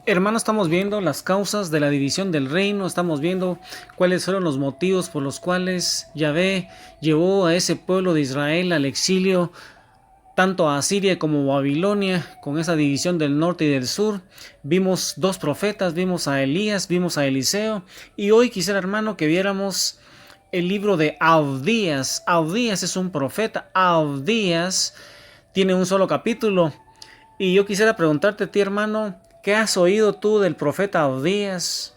Hermano, estamos viendo las causas de la división del reino, estamos viendo cuáles fueron los motivos por los cuales Yahvé llevó a ese pueblo de Israel al exilio, tanto a Asiria como a Babilonia, con esa división del norte y del sur. Vimos dos profetas, vimos a Elías, vimos a Eliseo, y hoy quisiera, hermano, que viéramos el libro de Abdías. Abdías es un profeta. Abdías tiene un solo capítulo. Y yo quisiera preguntarte a ti, hermano, ¿qué has oído tú del profeta Abdías?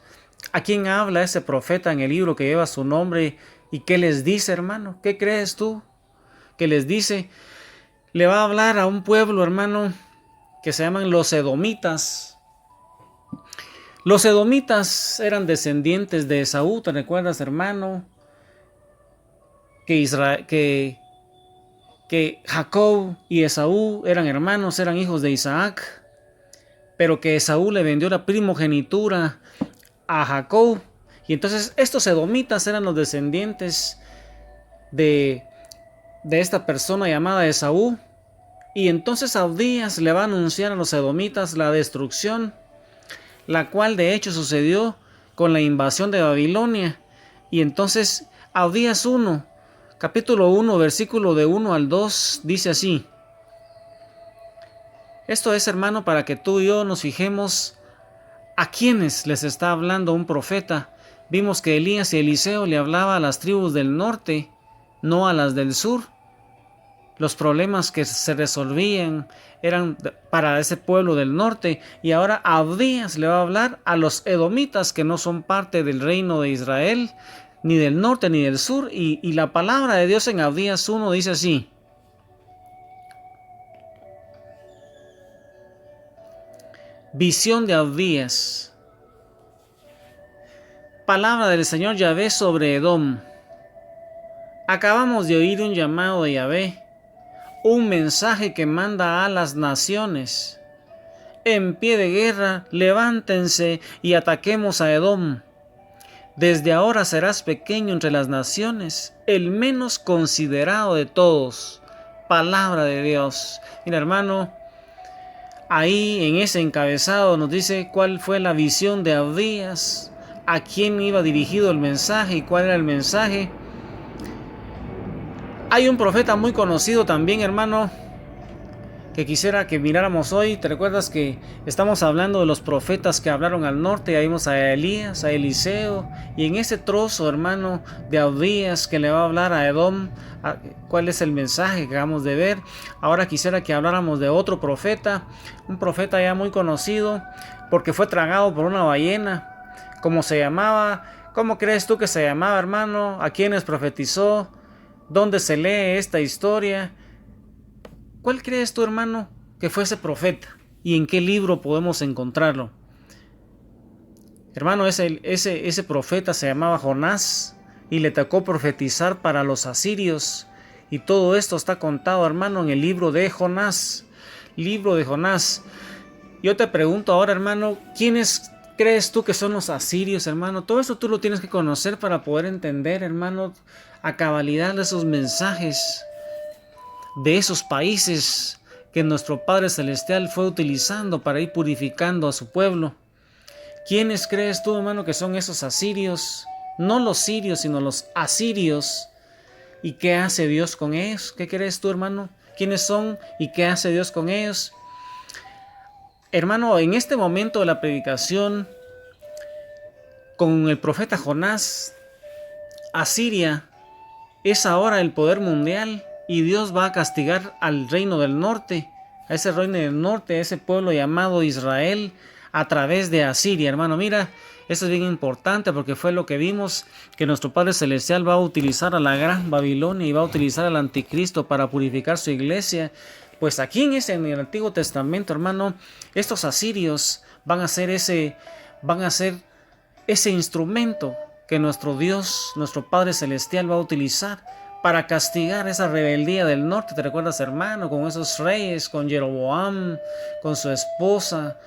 ¿A quién habla ese profeta en el libro que lleva su nombre? ¿Y qué les dice, hermano? ¿Qué crees tú que les dice? Le va a hablar a un pueblo, hermano, que se llaman los edomitas. Los edomitas eran descendientes de Esaú, ¿te recuerdas, hermano? Que Jacob y Esaú eran hermanos, eran hijos de Isaac, pero que Esaú le vendió la primogenitura a Jacob. Y entonces estos edomitas eran los descendientes de, de esta persona llamada Esaú. Y entonces Abdías le va a anunciar a los edomitas la destrucción, la cual de hecho sucedió con la invasión de Babilonia. Y entonces Abdías 1, capítulo 1, versículo de 1 al 2, dice así. Esto es, hermano, para que tú y yo nos fijemos a quiénes les está hablando un profeta. Vimos que Elías y Eliseo le hablaba a las tribus del norte, no a las del sur. Los problemas que se resolvían eran para ese pueblo del norte, y ahora Abdías le va a hablar a los edomitas, que no son parte del reino de Israel, ni del norte ni del sur. Y la palabra de Dios en Abdías 1 dice así: visión de Abdías. Palabra del Señor Yahvé sobre Edom. Acabamos de oír un llamado de Yahvé, un mensaje que manda a las naciones. En pie de guerra, levántense y ataquemos a Edom. Desde ahora serás pequeño entre las naciones, el menos considerado de todos. Palabra de Dios. Mira, hermano, ahí en ese encabezado nos dice cuál fue la visión de Abdías, a quién iba dirigido el mensaje y cuál era el mensaje. Hay un profeta muy conocido también, hermano, que quisiera que miráramos hoy. ¿Te recuerdas que estamos hablando de los profetas que hablaron al norte? Ahí vimos a Elías, a Eliseo, y en ese trozo, hermano, de Abdías que le va a hablar a Edom, ¿cuál es el mensaje que acabamos de ver? Ahora quisiera que habláramos de otro profeta, un profeta ya muy conocido, porque fue tragado por una ballena. ¿Cómo se llamaba? ¿Cómo crees tú que se llamaba, hermano? ¿A quiénes profetizó? ¿Dónde se lee esta historia? ¿Cuál crees tú, hermano, que fue ese profeta? ¿Y en qué libro podemos encontrarlo? Hermano, ese profeta se llamaba Jonás y le tocó profetizar para los asirios. Y todo esto está contado, hermano, en el libro de Jonás. Libro de Jonás. Yo te pregunto ahora, hermano, ¿quiénes crees tú que son los asirios, hermano? Todo esto tú lo tienes que conocer para poder entender, hermano, a cabalidad de esos mensajes, de esos países que nuestro Padre Celestial fue utilizando para ir purificando a su pueblo. ¿Quiénes crees tú, hermano, que son esos asirios? No los sirios, sino los asirios. ¿Y qué hace Dios con ellos? ¿Qué crees tú, hermano? ¿Quiénes son y qué hace Dios con ellos? Hermano, en este momento de la predicación, con el profeta Jonás, Asiria es ahora el poder mundial, y Dios va a castigar al reino del norte, a ese reino del norte, a ese pueblo llamado Israel, a través de Asiria. Hermano, mira, eso es bien importante porque fue lo que vimos, que nuestro Padre Celestial va a utilizar a la gran Babilonia y va a utilizar al anticristo para purificar su iglesia. Pues aquí en el Antiguo Testamento, hermano, estos asirios van a ser ese instrumento que nuestro Dios, nuestro Padre Celestial va a utilizar para castigar esa rebeldía del norte. ¿Te recuerdas, hermano? Con esos reyes, con Jeroboam, con su esposa,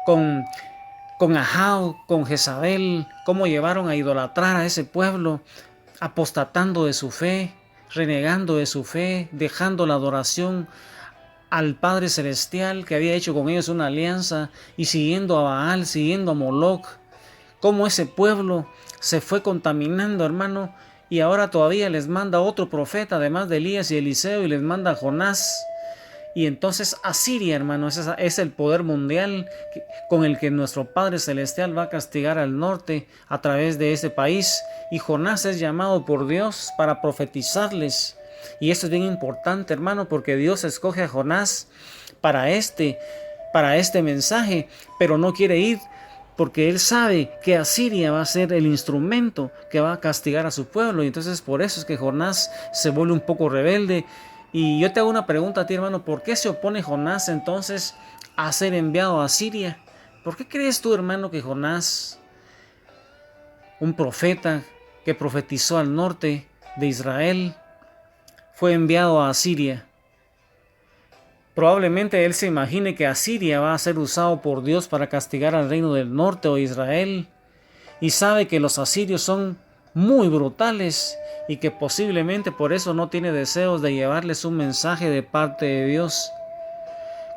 con Ahab, con Jezabel, cómo llevaron a idolatrar a ese pueblo, apostatando de su fe, renegando de su fe, dejando la adoración al Padre Celestial, que había hecho con ellos una alianza, y siguiendo a Baal, siguiendo a Moloch, cómo ese pueblo se fue contaminando, hermano, y ahora todavía les manda otro profeta, además de Elías y Eliseo, y les manda a Jonás. Y entonces Asiria, hermano, es el poder mundial con el que nuestro Padre Celestial va a castigar al norte a través de ese país. Y Jonás es llamado por Dios para profetizarles. Y esto es bien importante, hermano, porque Dios escoge a Jonás para este mensaje, pero no quiere ir porque él sabe que Asiria va a ser el instrumento que va a castigar a su pueblo. Y entonces por eso es que Jonás se vuelve un poco rebelde. Y yo te hago una pregunta a ti, hermano, ¿por qué se opone Jonás entonces a ser enviado a Asiria? ¿Por qué crees tú, hermano, que Jonás, un profeta que profetizó al norte de Israel, fue enviado a Asiria? Probablemente él se imagine que Asiria va a ser usado por Dios para castigar al reino del norte o Israel, y sabe que los asirios son muy brutales y que posiblemente por eso no tiene deseos de llevarles un mensaje de parte de Dios.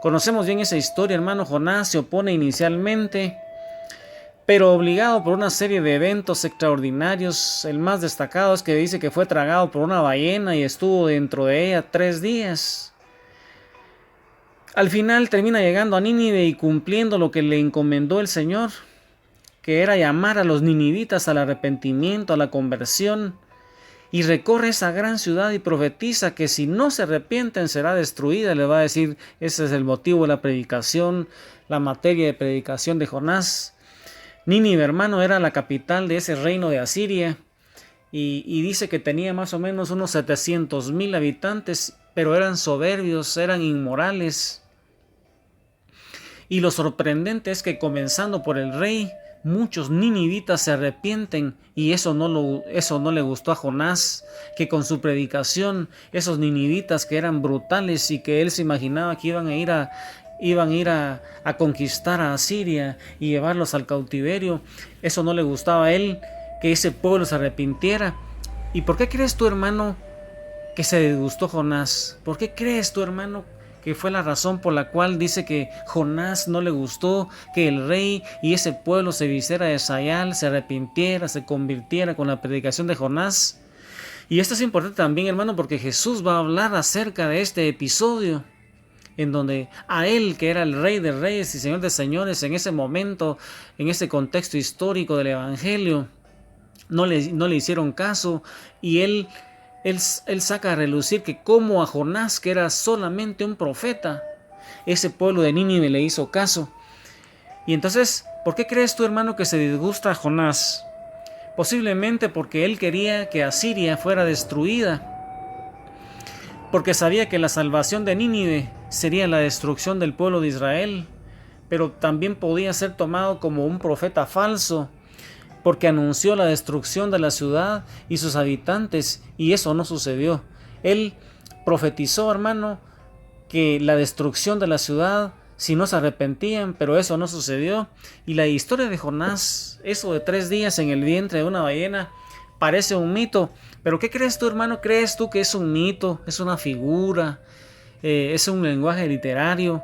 Conocemos bien esa historia, hermano. Jonás se opone inicialmente, pero obligado por una serie de eventos extraordinarios. El más destacado es que dice que fue tragado por una ballena y estuvo dentro de ella 3 días. Al final termina llegando a Nínive y cumpliendo lo que le encomendó el Señor, que era llamar a los ninivitas al arrepentimiento, a la conversión, y recorre esa gran ciudad y profetiza que si no se arrepienten será destruida. Le va a decir, ese es el motivo de la predicación, la materia de predicación de Jonás. Nínive, hermano, era la capital de ese reino de Asiria, y dice que tenía más o menos unos 700,000 habitantes, pero eran soberbios, eran inmorales. Y lo sorprendente es que comenzando por el rey, muchos ninivitas se arrepienten, y eso no le gustó a Jonás, que con su predicación, esos ninivitas que eran brutales y que él se imaginaba que iban a ir a conquistar a Asiria y llevarlos al cautiverio, eso no le gustaba a él, que ese pueblo se arrepintiera. ¿Y por qué crees tú, hermano, que se disgustó Jonás? ¿Por qué crees tú, hermano, que fue la razón por la cual dice que Jonás no le gustó que el rey y ese pueblo se vistiera de sayal, se arrepintiera, se convirtiera con la predicación de Jonás? Y esto es importante también, hermano, porque Jesús va a hablar acerca de este episodio, en donde a él, que era el rey de reyes y señor de señores en ese momento, en ese contexto histórico del evangelio, no le hicieron caso, y él saca a relucir que como a Jonás, que era solamente un profeta, ese pueblo de Nínive le hizo caso. Y entonces, ¿por qué crees tú, hermano, que se disgusta a Jonás? Posiblemente porque él quería que Asiria fuera destruida, porque sabía que la salvación de Nínive sería la destrucción del pueblo de Israel, pero también podía ser tomado como un profeta falso, porque anunció la destrucción de la ciudad y sus habitantes, y eso no sucedió. Él profetizó, hermano, que la destrucción de la ciudad si no se arrepentían, pero eso no sucedió. Y la historia de Jonás, eso de 3 días en el vientre de una ballena, parece un mito. Pero ¿qué crees tú, hermano? ¿Crees tú que es un mito? ¿Es una figura? ¿Es un lenguaje literario?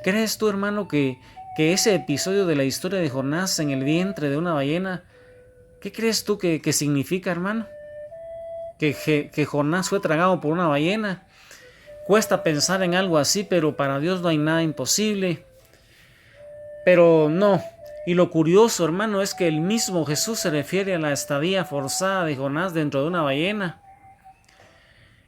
¿Crees tú, hermano, que ese episodio de la historia de Jonás en el vientre de una ballena, qué crees tú que significa, hermano? Que Jonás fue tragado por una ballena. Cuesta pensar en algo así, pero para Dios no hay nada imposible. Pero no. Y lo curioso, hermano, es que el mismo Jesús se refiere a la estadía forzada de Jonás dentro de una ballena.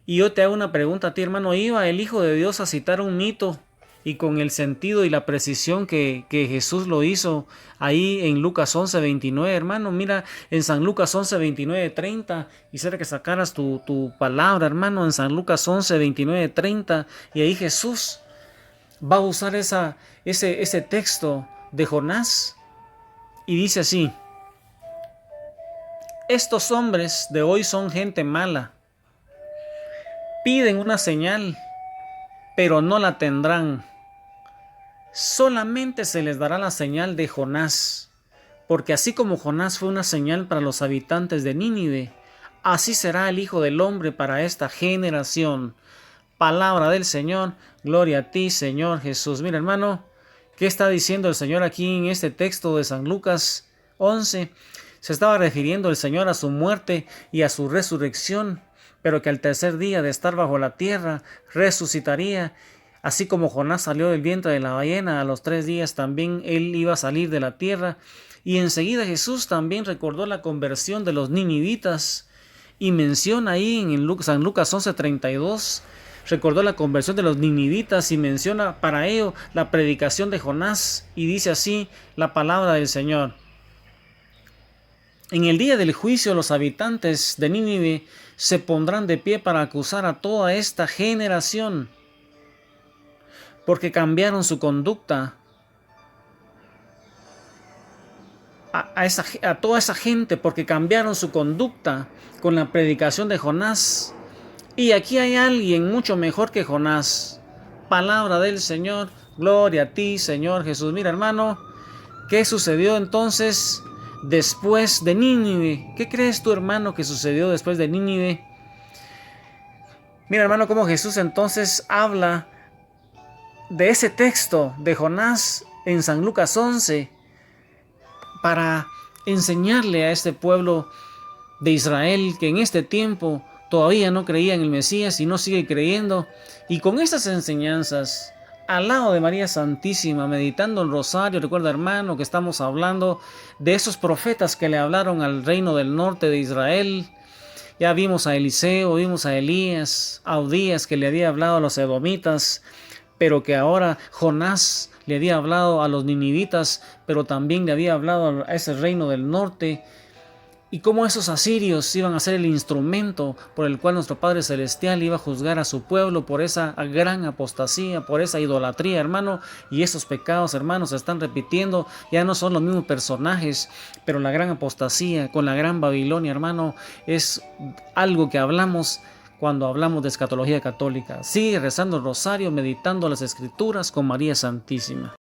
Y yo te hago una pregunta a ti, hermano. ¿Iba el Hijo de Dios a citar un mito? Y con el sentido y la precisión que Jesús lo hizo ahí en Lucas 11:29, hermano. Mira, en San Lucas 11:29-30, quisiera que sacaras tu palabra, hermano, en San Lucas 11:29-30, y ahí Jesús va a usar ese texto de Jonás, y dice así: estos hombres de hoy son gente mala, piden una señal, pero no la tendrán. Solamente se les dará la señal de Jonás, porque así como Jonás fue una señal para los habitantes de Nínive, así será el Hijo del Hombre para esta generación. Palabra del Señor. Gloria a ti, Señor Jesús. Mira, hermano, ¿qué está diciendo el Señor aquí en este texto de San Lucas 11? Se estaba refiriendo el Señor a su muerte y a su resurrección, pero que al tercer día de estar bajo la tierra resucitaría. Así como Jonás salió del vientre de la ballena, a los 3 días también él iba a salir de la tierra. Y enseguida Jesús también recordó la conversión de los ninivitas y menciona ahí en San Lucas 11:32, recordó la conversión de los ninivitas y menciona para ello la predicación de Jonás, y dice así la palabra del Señor. En el día del juicio los habitantes de Nínive se pondrán de pie para acusar a toda esta generación, porque cambiaron su conducta. A toda esa gente, porque cambiaron su conducta con la predicación de Jonás. Y aquí hay alguien mucho mejor que Jonás. Palabra del Señor. Gloria a ti, Señor Jesús. Mira, hermano, ¿qué sucedió entonces después de Nínive? ¿Qué crees tú, hermano, que sucedió después de Nínive? Mira, hermano, cómo Jesús entonces habla de ese texto de Jonás en San Lucas 11 para enseñarle a este pueblo de Israel que en este tiempo todavía no creía en el Mesías y no sigue creyendo. Y con estas enseñanzas, al lado de María Santísima, meditando el rosario, recuerda, hermano, que estamos hablando de esos profetas que le hablaron al reino del norte de Israel. Ya vimos a Eliseo, vimos a Elías, a Odías, que le había hablado a los edomitas, pero que ahora Jonás le había hablado a los ninivitas, pero también le había hablado a ese reino del norte. Y cómo esos asirios iban a ser el instrumento por el cual nuestro Padre Celestial iba a juzgar a su pueblo por esa gran apostasía, por esa idolatría, hermano. Y esos pecados, hermanos, se están repitiendo. Ya no son los mismos personajes, pero la gran apostasía con la gran Babilonia, hermano, es algo que hablamos cuando hablamos de escatología católica. Sigue rezando el rosario, meditando las Escrituras con María Santísima.